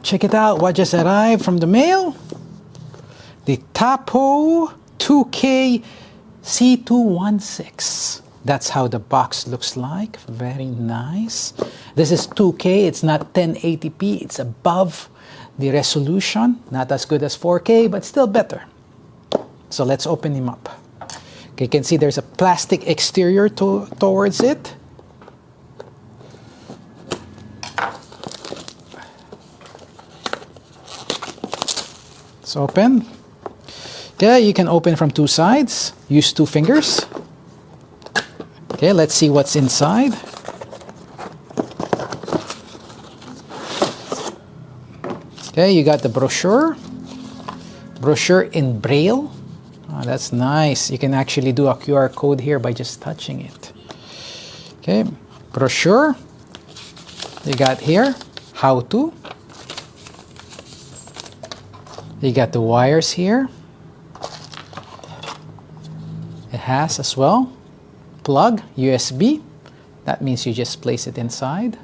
check it out. What just arrived from the mail? The Tapo C216. That's how the box looks like. Very nice. This is 2K. It's not 1080p. It's above the resolution. Not as good as 4K, but still better. So let's open him up. Okay, you can see there's a plastic exterior towards it. It's open. Okay, you can open from two sides. Use 2 fingers. Okay, let's see what's inside. Okay, you got the brochure. Brochure in Braille. Oh, that's nice. You can actually do a QR code here by just touching it. Okay, brochure. You got here, how to. You got the wires here. It has as well plug, USB. That means you just place it inside.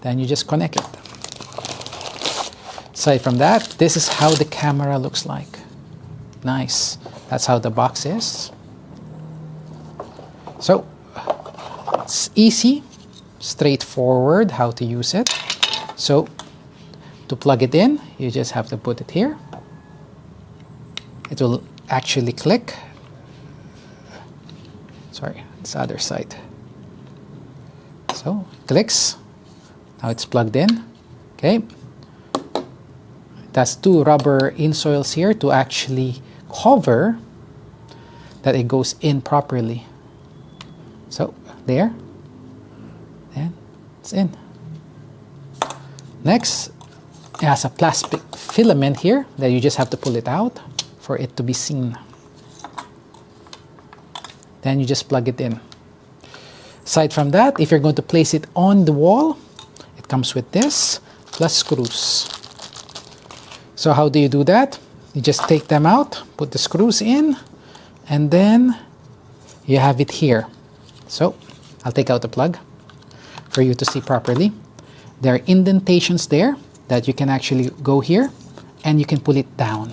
Then you just connect it. Aside from that, this is how the camera looks like. Nice. That's how the box is. So, it's easy, straightforward how to use it. So, to plug it in, you just have to put it here. It will actually click. Sorry, it's the other side. So, it clicks. Now it's plugged in. Okay. That's 2 rubber insoles here to actually cover that it goes in properly. So, there. And it's in. Next, it has a plastic filament here that you just have to pull it out for it to be seen. Then you just plug it in. Aside from that, if you're going to place it on the wall, it comes with this plus screws. So how do you do that? You just take them out, put the screws in, and then you have it here. So I'll take out the plug for you to see properly. There are indentations there that you can actually go here and you can pull it down.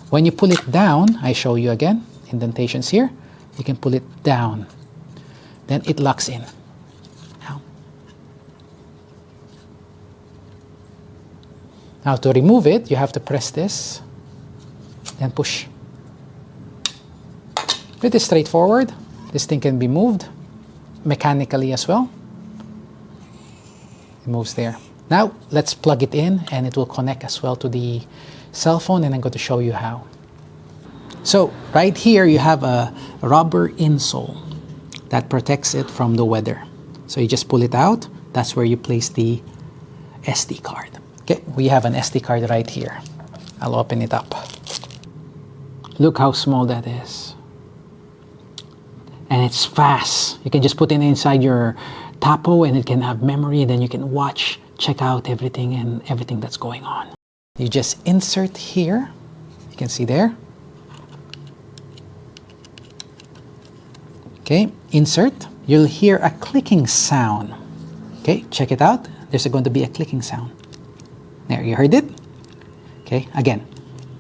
When you pull it down, I show you again, indentations here, you can pull it down. Then it locks in. Now to remove it, you have to press this, then push. Pretty straightforward. This thing can be moved mechanically as well. It moves there. Now let's plug it in and it will connect as well to the cell phone, and I'm going to show you how. So right here you have a rubber insole that protects it from the weather. So you just pull it out. That's where you place the SD card. Okay, we have an SD card right here. I'll open it up. Look how small that is. And it's fast. You can just put it inside your Tapo and it can have memory, and then you can watch, check out everything and everything that's going on. You just insert here. You can see there. Okay, insert. You'll hear a clicking sound. Okay, check it out. There's going to be a clicking sound. There, you heard it? Okay, again,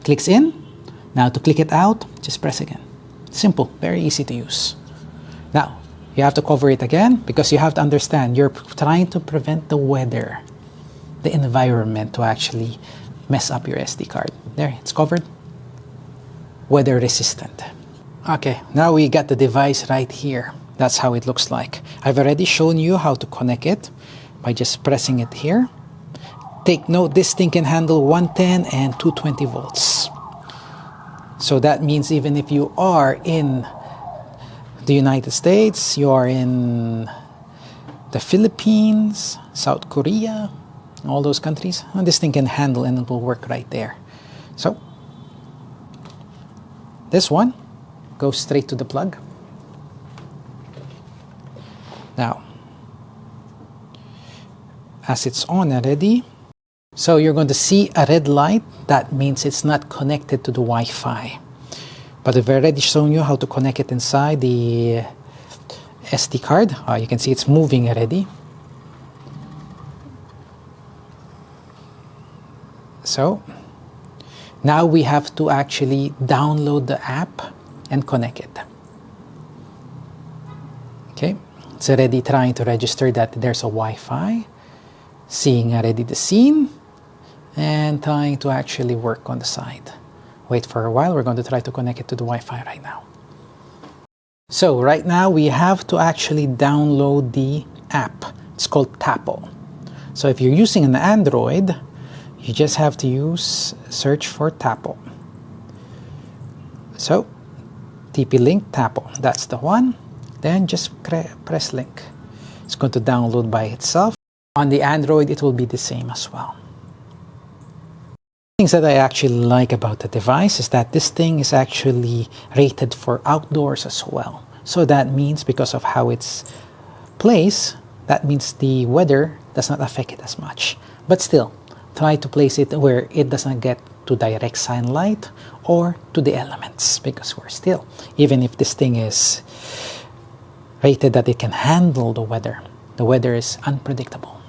clicks in. Now to click it out, just press again. Simple, very easy to use. Now, you have to cover it again because you have to understand you're trying to prevent the weather, the environment to actually mess up your SD card. There, it's covered. Weather resistant. Okay, now we got the device right here. That's how it looks like. I've already shown you how to connect it by just pressing it here. Take note, this thing can handle 110 and 220 volts. So that means even if you are in the United States, you are in the Philippines, South Korea, all those countries, this thing can handle and it will work right there. So this one goes straight to the plug. Now, as it's on already, so you're going to see a red light. That means it's not connected to the Wi-Fi. But I've already shown you how to connect it inside the SD card. You can see it's moving already. So now we have to actually download the app and connect it. Okay, it's already trying to register that there's a Wi-Fi, seeing already the scene, and trying to actually work on the side. Wait for a while, we're going to try to connect it to the Wi-Fi right now. So right now we have to actually download the app. It's called Tapo. So if you're using an Android, you just have to search for Tapo. So TP link Tapo, that's the one. Then just press link. It's going to download by itself. On the Android, it will be the same as well. Things that I actually like about the device is that this thing is actually rated for outdoors as well. So that means because of how it's placed, that means the weather does not affect it as much. But still, try to place it where it doesn't get to direct sunlight or to the elements, because we're still, even if this thing is rated that it can handle the weather is unpredictable.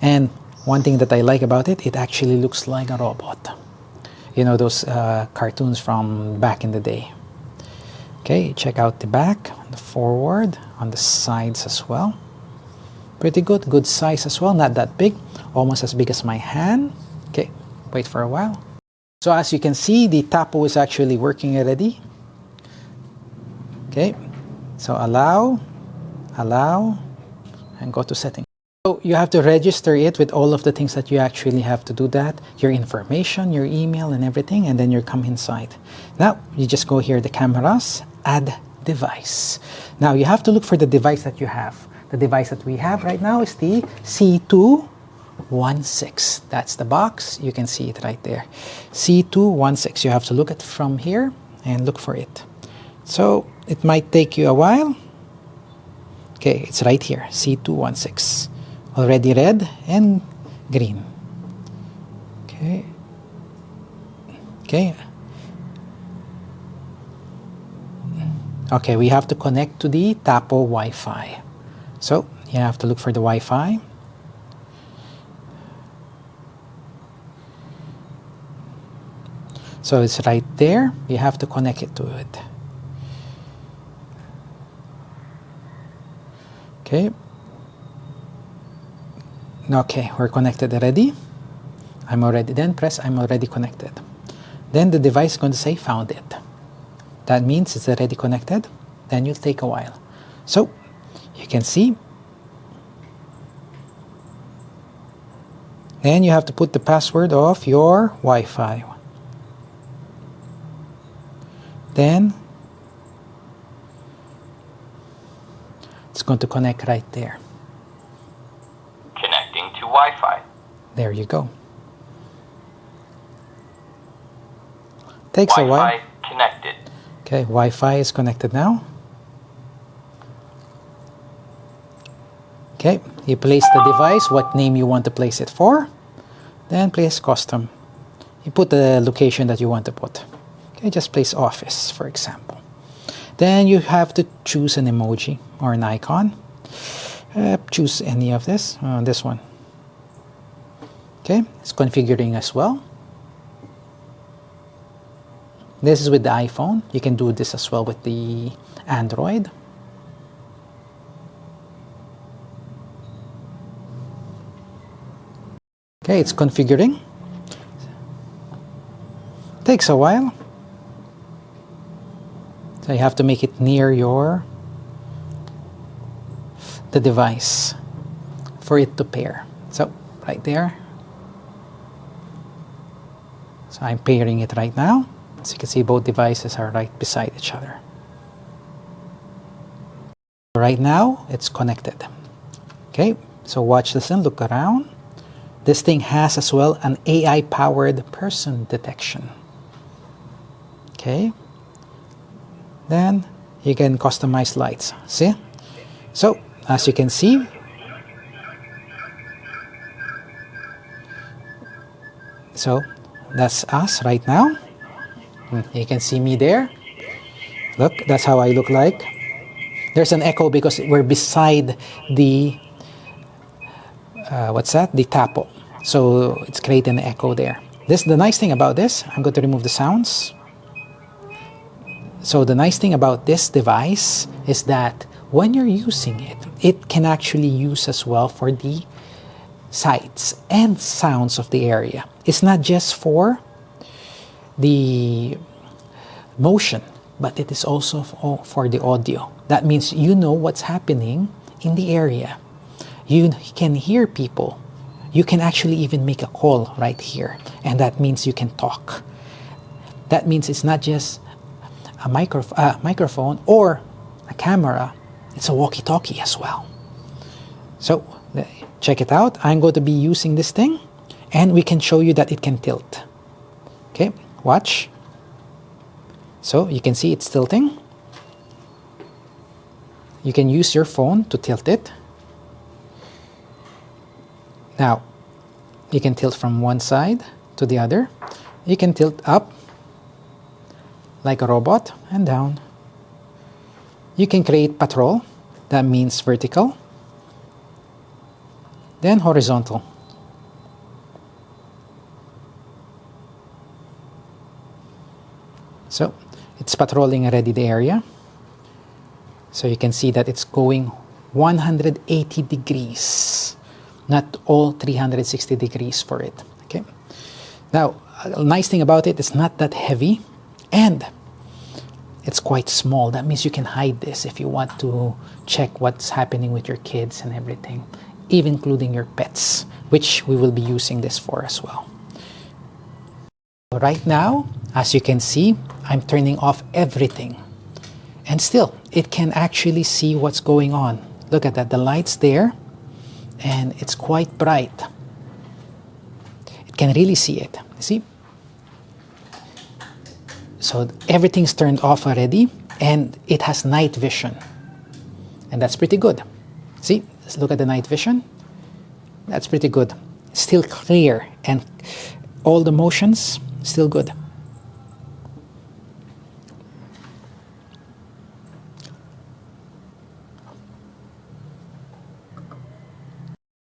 And one thing that I like about it, it actually looks like a robot. You know those cartoons from back in the day. Okay, check out the back, the forward, on the sides as well. Pretty good size as well, not that big, almost as big as my hand. Okay, wait for a while. So as you can see, the Tapo is actually working already. Okay, so allow, and go to settings. So you have to register it with all of the things that you actually have to do that, your information, your email and everything, and then you come inside. Now, you just go here, the cameras, add device. Now you have to look for the device that you have. The device that we have right now is the C216. That's the box. You can see it right there. C216. You have to look at from here and look for it. So it might take you a while. Okay, it's right here, C216. Already red and green. Okay. Okay, we have to connect to the Tapo Wi-Fi. So you have to look for the Wi-Fi. So it's right there. You have to connect it to it. Okay. Okay, we're connected already. I'm already connected. Then the device is going to say found it. That means it's already connected. Then you'll take a while. So you can see. Then you have to put the password of your Wi-Fi. Then it's going to connect right there. Connecting to Wi-Fi. There you go. Takes a while. Wi-Fi connected. Okay, Wi-Fi is connected now. Okay, you place the device, what name you want to place it for. Then place custom. You put the location that you want to put. Okay, just place office, for example. Then you have to choose an emoji or an icon. Choose any of this one. Okay, it's configuring as well. This is with the iPhone. You can do this as well with the Android. Okay, it's configuring. Takes a while. So you have to make it near the device for it to pair. So right there. So I'm pairing it right now. As you can see, both devices are right beside each other. Right now, it's connected. Okay, so watch this and look around. This thing has as well an AI-powered person detection. Okay. Then you can customize lights. See? So, as you can see, so that's us right now. You can see me there. Look, that's how I look like. There's an echo because we're beside the, the Tapo. So it's creating an echo there. The nice thing about this, I'm going to remove the sounds. So the nice thing about this device is that when you're using it, it can actually use as well for the sights and sounds of the area. It's not just for the motion, but it is also for the audio. That means you know what's happening in the area. You can hear people. You can actually even make a call right here, and that means you can talk. That means it's not just a microphone or a camera, it's a walkie-talkie as well. So check it out. I'm going to be using this thing, and we can show you that it can tilt. Okay, watch. So you can see it's tilting. You can use your phone to tilt it. Now, you can tilt from one side to the other. You can tilt up like a robot and down. You can create patrol, that means vertical, then horizontal. So it's patrolling already the area. So you can see that it's going 180 degrees, not all 360 degrees for it. Okay. Now, a nice thing about it, it's not that heavy, and it's quite small. That means you can hide this if you want to check what's happening with your kids and everything, even including your pets, which we will be using this for as well. Right now, as you can see, I'm turning off everything, and still it can actually see what's going on. Look at that, the light's there, and it's quite bright. It can really see it. See? So everything's turned off already, and it has night vision, and that's pretty good. See, let's look at the night vision. That's pretty good. Still clear, and all the motions still good.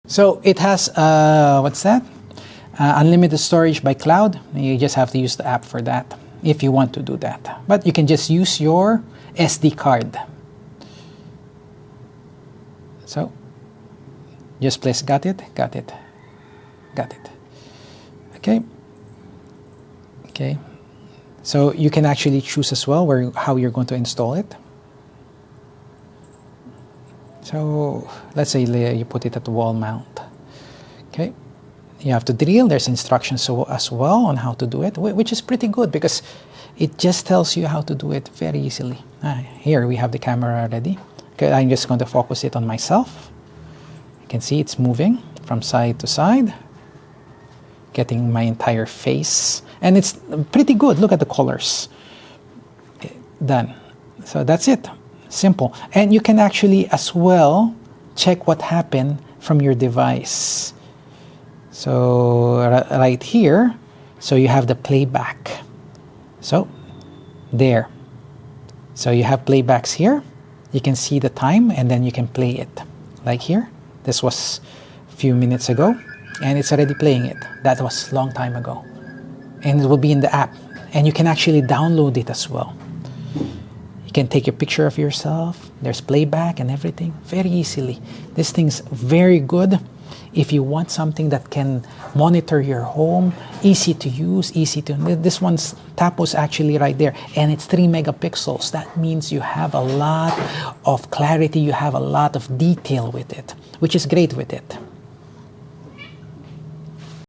So it has what's that? Unlimited storage by cloud. You just have to use the app for that if you want to do that. But you can just use your SD card. So just place got it. Okay. Okay. So you can actually choose as well how you're going to install it. So let's say you put it at the wall mount. Okay. You have to drill. There's instructions as well on how to do it, which is pretty good because it just tells you how to do it very easily. Here we have the camera already. Okay, I'm just going to focus it on myself. You can see it's moving from side to side, getting my entire face, and it's pretty good. Look at the colors. Okay, done. So that's it. Simple. And you can actually as well check what happened from your device. So right here, so you have the playback. So there. So you have playbacks here. You can see the time, and then you can play it. Like here, this was a few minutes ago, and it's already playing it. That was a long time ago. And it will be in the app. And you can actually download it as well. You can take a picture of yourself. There's playback and everything very easily. This thing's very good if you want something that can monitor your home, easy to use, this one's Tapo's actually right there, and it's 3 megapixels. That means you have a lot of clarity, you have a lot of detail with it, which is great with it.